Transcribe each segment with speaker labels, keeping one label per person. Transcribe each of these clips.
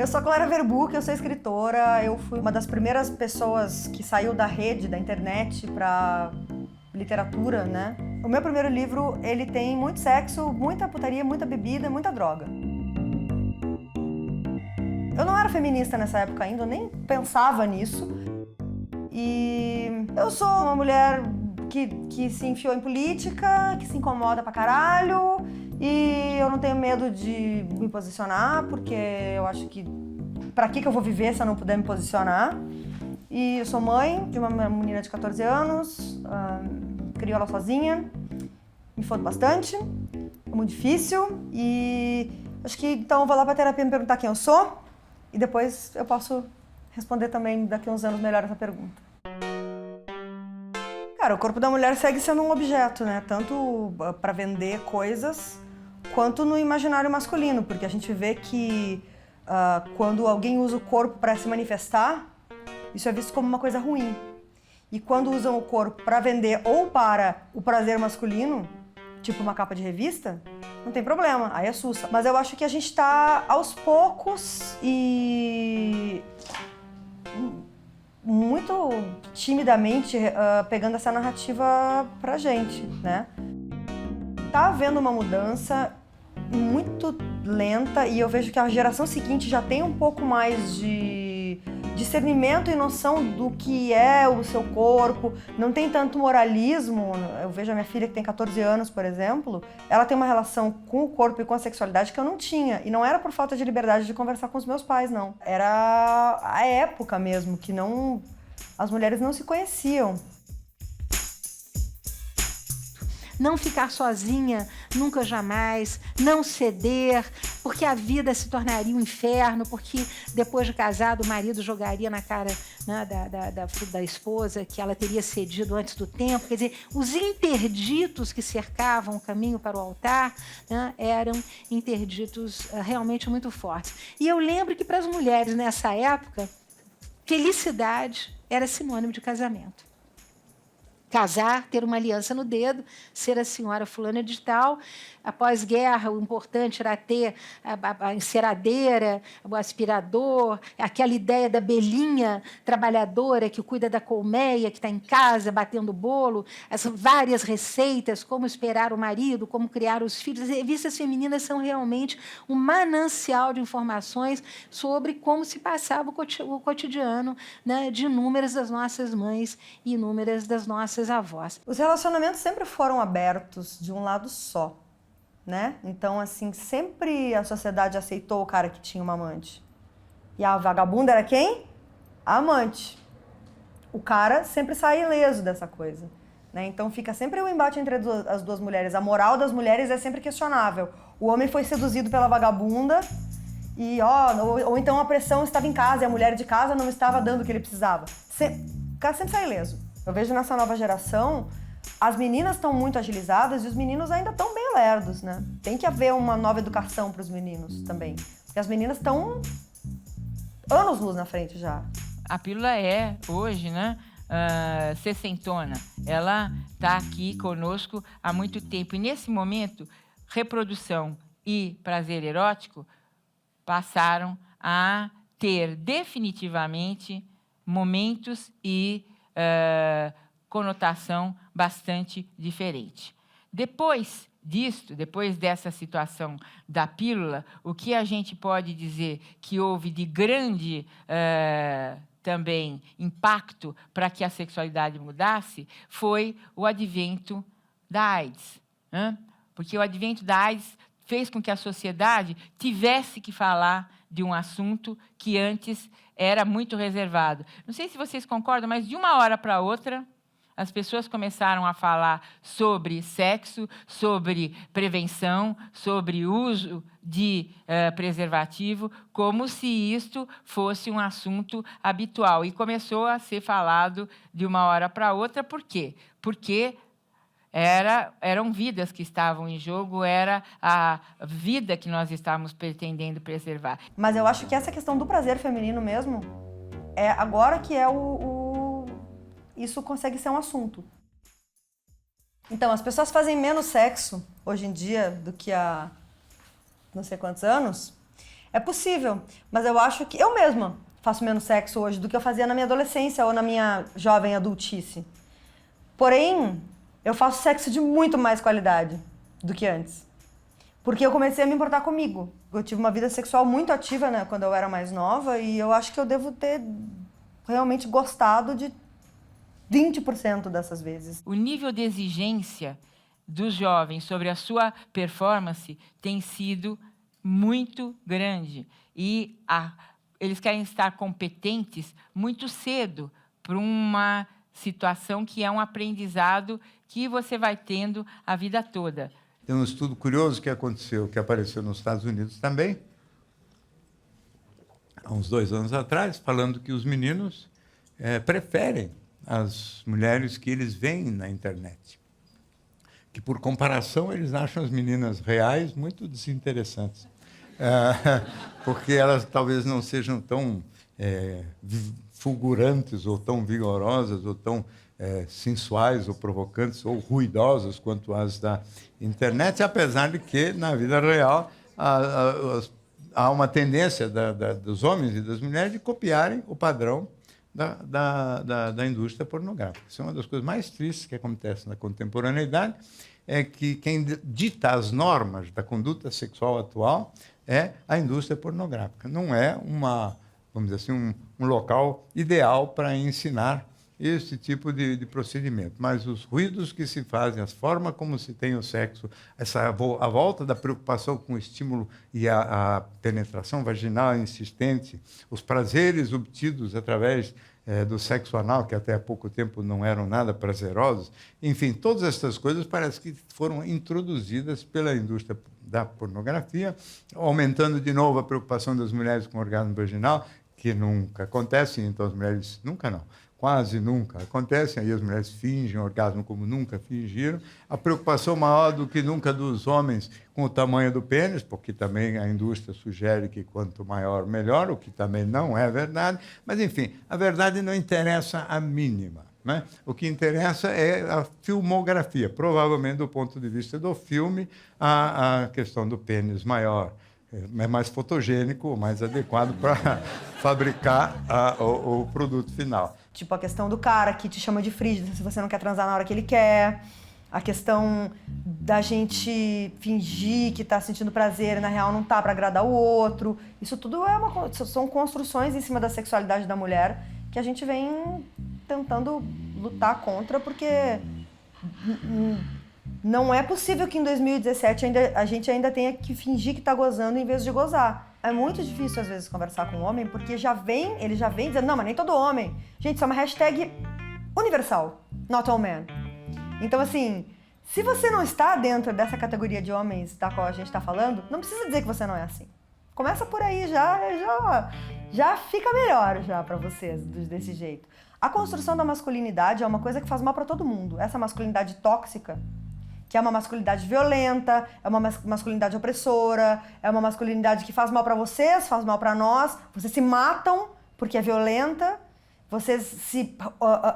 Speaker 1: Eu sou a Clara Verbuck, eu sou escritora, eu fui uma das primeiras pessoas que saiu da rede, da internet para literatura, né? O meu primeiro livro, ele tem muito sexo, muita putaria, muita bebida, muita droga. Eu não era feminista nessa época ainda, eu nem pensava nisso. E eu sou uma mulher que se enfiou em política, que se incomoda pra caralho, e eu não tenho medo de me posicionar, porque eu acho que pra que eu vou viver se eu não puder me posicionar? E eu sou mãe de uma menina de 14 anos, crio ela sozinha, me fodo bastante, é muito difícil, e acho que então eu vou lá pra terapia me perguntar quem eu sou, e depois eu posso responder também daqui a uns anos melhor essa pergunta. Cara, o corpo da mulher segue sendo um objeto, né? Tanto para vender coisas, quanto no imaginário masculino, porque a gente vê que quando alguém usa o corpo para se manifestar, isso é visto como uma coisa ruim. E quando usam o corpo para vender ou para o prazer masculino, tipo uma capa de revista, não tem problema, aí é sussa. Mas eu acho que a gente tá aos poucos e muito timidamente pegando essa narrativa pra gente, né? Tá havendo uma mudança muito lenta e eu vejo que a geração seguinte já tem um pouco mais de discernimento e noção do que é o seu corpo, não tem tanto moralismo. Eu vejo a minha filha que tem 14 anos, por exemplo, ela tem uma relação com o corpo e com a sexualidade que eu não tinha, e não era por falta de liberdade de conversar com os meus pais, não. Era a época mesmo, que não, as mulheres não se conheciam.
Speaker 2: Não ficar sozinha, nunca jamais, não ceder, porque a vida se tornaria um inferno, porque depois de casado o marido jogaria na cara, né, da esposa que ela teria cedido antes do tempo. Quer dizer, os interditos que cercavam o caminho para o altar, né, eram interditos realmente muito fortes. E eu lembro que para as mulheres nessa época, felicidade era sinônimo de casamento. Casar, ter uma aliança no dedo, ser a senhora fulana de tal. Após guerra, o importante era ter a enceradeira, o aspirador, aquela ideia da belinha trabalhadora que cuida da colmeia, que está em casa batendo bolo, as várias receitas, como esperar o marido, como criar os filhos. As revistas femininas são realmente um manancial de informações sobre como se passava o cotidiano, né, de inúmeras das nossas mães e inúmeras das nossas avós.
Speaker 1: Os relacionamentos sempre foram abertos de um lado só, né? Então, assim, sempre a sociedade aceitou o cara que tinha uma amante. E a vagabunda era quem? A amante. O cara sempre sai ileso dessa coisa, né? Então fica sempre o embate entre as duas mulheres. A moral das mulheres é sempre questionável. O homem foi seduzido pela vagabunda e, ou então a pressão estava em casa e a mulher de casa não estava dando o que ele precisava. O cara sempre sai ileso. Eu vejo nessa nova geração, as meninas estão muito agilizadas e os meninos ainda estão bem lerdos, né? Tem que haver uma nova educação para os meninos também. Porque as meninas estão anos-luz na frente já.
Speaker 3: A pílula é, hoje, né, sessentona. Ela está aqui conosco há muito tempo. E, nesse momento, reprodução e prazer erótico passaram a ter definitivamente momentos e conotação bastante diferente. Depois disto, depois dessa situação da pílula, o que a gente pode dizer que houve de grande também impacto para que a sexualidade mudasse foi o advento da AIDS, né? Porque o advento da AIDS fez com que a sociedade tivesse que falar de um assunto que antes era muito reservado. Não sei se vocês concordam, mas de uma hora para outra, as pessoas começaram a falar sobre sexo, sobre prevenção, sobre uso de preservativo, como se isto fosse um assunto habitual. E começou a ser falado de uma hora para outra. Por quê? Porque eram vidas que estavam em jogo, era a vida que nós estávamos pretendendo preservar.
Speaker 1: Mas eu acho que essa questão do prazer feminino mesmo, é agora que é isso consegue ser um assunto. Então, as pessoas fazem menos sexo hoje em dia do que há não sei quantos anos, É possível, mas eu acho que eu mesma faço menos sexo hoje do que eu fazia na minha adolescência ou na minha jovem adultice. Porém, eu faço sexo de muito mais qualidade do que antes. Porque eu comecei a me importar comigo. Eu tive uma vida sexual muito ativa, né, quando eu era mais nova, e eu acho que eu devo ter realmente gostado de 20% dessas vezes.
Speaker 3: O nível de exigência dos jovens sobre a sua performance tem sido muito grande. E eles querem estar competentes muito cedo para uma situação que é um aprendizado que você vai tendo a vida toda.
Speaker 4: Tem um estudo curioso que apareceu nos Estados Unidos também, há uns 2 anos atrás, falando que os meninos preferem as mulheres que eles veem na internet. Que, por comparação, eles acham as meninas reais muito desinteressantes. Porque elas talvez não sejam tão fulgurantes, ou tão vigorosas, ou tão sensuais, ou provocantes, ou ruidosas quanto as da internet, apesar de que, na vida real, há uma tendência dos homens e das mulheres de copiarem o padrão da indústria pornográfica. Isso é uma das coisas mais tristes que acontece na contemporaneidade, é que quem dita as normas da conduta sexual atual é a indústria pornográfica. Não é vamos dizer assim, um local ideal para ensinar esse tipo de procedimento. Mas os ruídos que se fazem, as formas como se tem o sexo, a volta da preocupação com o estímulo e a penetração vaginal insistente, os prazeres obtidos através do sexo anal, que até há pouco tempo não eram nada prazerosos, enfim, todas essas coisas parece que foram introduzidas pela indústria da pornografia, aumentando de novo a preocupação das mulheres com o orgasmo vaginal, que nunca acontece, então as mulheres nunca não. Quase nunca acontecem, aí as mulheres fingem orgasmo como nunca fingiram. A preocupação maior do que nunca dos homens com o tamanho do pênis, porque também a indústria sugere que quanto maior, melhor, o que também não é verdade. Mas, enfim, a verdade não interessa a mínima, né? O que interessa é a filmografia. Provavelmente, do ponto de vista do filme, a questão do pênis maior é mais fotogênico, mais adequado para fabricar o produto final.
Speaker 1: Tipo a questão do cara que te chama de frígido se você não quer transar na hora que ele quer. A questão da gente fingir que tá sentindo prazer e na real não tá para agradar o outro. Isso tudo são construções em cima da sexualidade da mulher que a gente vem tentando lutar contra, porque não é possível que em 2017 a gente ainda tenha que fingir que tá gozando em vez de gozar. É muito difícil, às vezes, conversar com um homem, porque ele já vem dizendo, não, mas nem todo homem. Gente, isso é uma hashtag universal, not all men. Então, assim, se você não está dentro dessa categoria de homens da qual a gente está falando, não precisa dizer que você não é assim. Começa por aí, já fica melhor já para vocês, desse jeito. A construção da masculinidade é uma coisa que faz mal para todo mundo. Essa masculinidade tóxica, que é uma masculinidade violenta, é uma masculinidade opressora, é uma masculinidade que faz mal para vocês, faz mal para nós. Vocês se matam porque é violenta, vocês se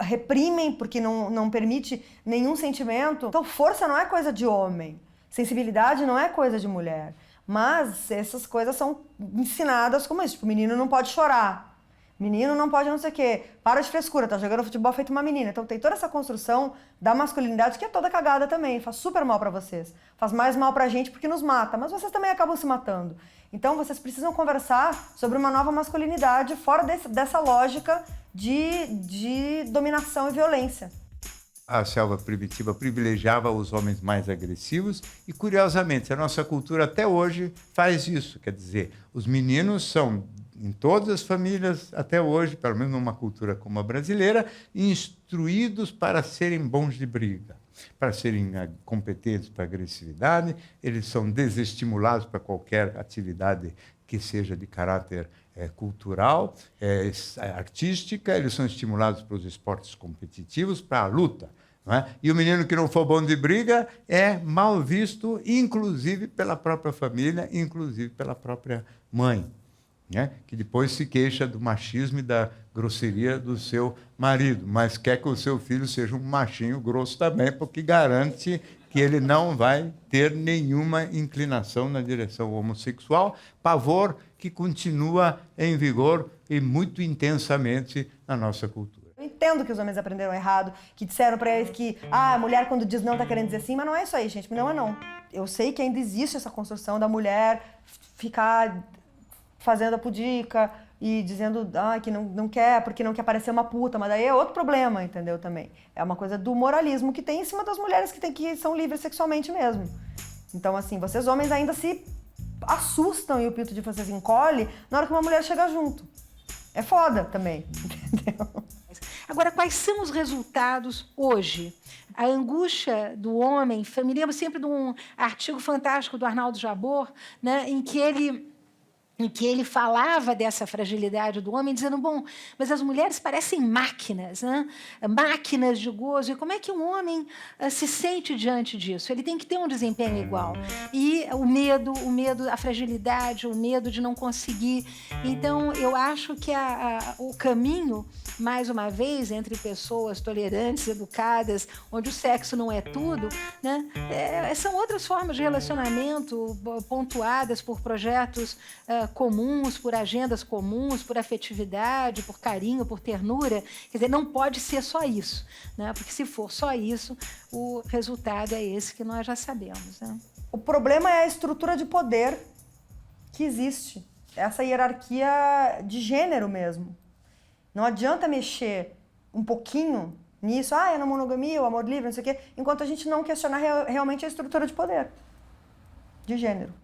Speaker 1: reprimem porque não permite nenhum sentimento. Então, força não é coisa de homem, sensibilidade não é coisa de mulher. Mas essas coisas são ensinadas como isso. Tipo, menino não pode chorar. Menino não pode não sei o quê. Para de frescura, tá jogando futebol feito uma menina. Então tem toda essa construção da masculinidade que é toda cagada também. Faz super mal pra vocês. Faz mais mal pra gente porque nos mata. Mas vocês também acabam se matando. Então vocês precisam conversar sobre uma nova masculinidade fora dessa lógica de dominação e violência.
Speaker 4: A selva primitiva privilegiava os homens mais agressivos e, curiosamente, a nossa cultura até hoje faz isso. Quer dizer, os meninos são, em todas as famílias, até hoje, pelo menos numa cultura como a brasileira, instruídos para serem bons de briga, para serem competentes para a agressividade, eles são desestimulados para qualquer atividade que seja de caráter cultural, artística, eles são estimulados para os esportes competitivos, para a luta. Não é? E o menino que não for bom de briga é mal visto, inclusive pela própria família, inclusive pela própria mãe, né? Que depois se queixa do machismo e da grosseria do seu marido, mas quer que o seu filho seja um machinho grosso também, porque garante que ele não vai ter nenhuma inclinação na direção homossexual, pavor que continua em vigor e muito intensamente na nossa cultura.
Speaker 1: Eu entendo que os homens aprenderam errado, que disseram pra eles que a mulher quando diz não tá querendo dizer sim, mas não é isso aí, gente, não é não. Eu sei que ainda existe essa construção da mulher ficar fazendo a pudica e dizendo que não quer, porque não quer parecer uma puta, mas daí é outro problema, entendeu, também. É uma coisa do moralismo que tem em cima das mulheres que são livres sexualmente mesmo. Então, assim, vocês homens ainda se assustam e o pinto de vocês encolhe na hora que uma mulher chega junto. É foda também, entendeu?
Speaker 2: Agora, quais são os resultados hoje? A angústia do homem, me lembro sempre de um artigo fantástico do Arnaldo Jabor, né, em que ele falava dessa fragilidade do homem, dizendo, bom, mas as mulheres parecem máquinas, né? Máquinas de gozo. E como é que um homem se sente diante disso? Ele tem que ter um desempenho igual. E o medo, a fragilidade, o medo de não conseguir. Então, eu acho que o caminho, mais uma vez, entre pessoas tolerantes, educadas, onde o sexo não é tudo, né? São outras formas de relacionamento pontuadas por projetos comuns, por agendas comuns, por afetividade, por carinho, por ternura. Quer dizer, não pode ser só isso, né? Porque se for só isso, o resultado é esse que nós já sabemos, né?
Speaker 1: O problema é a estrutura de poder que existe, essa hierarquia de gênero mesmo. Não adianta mexer um pouquinho nisso, é na monogamia, o amor livre, não sei o quê, enquanto a gente não questionar realmente a estrutura de poder de gênero.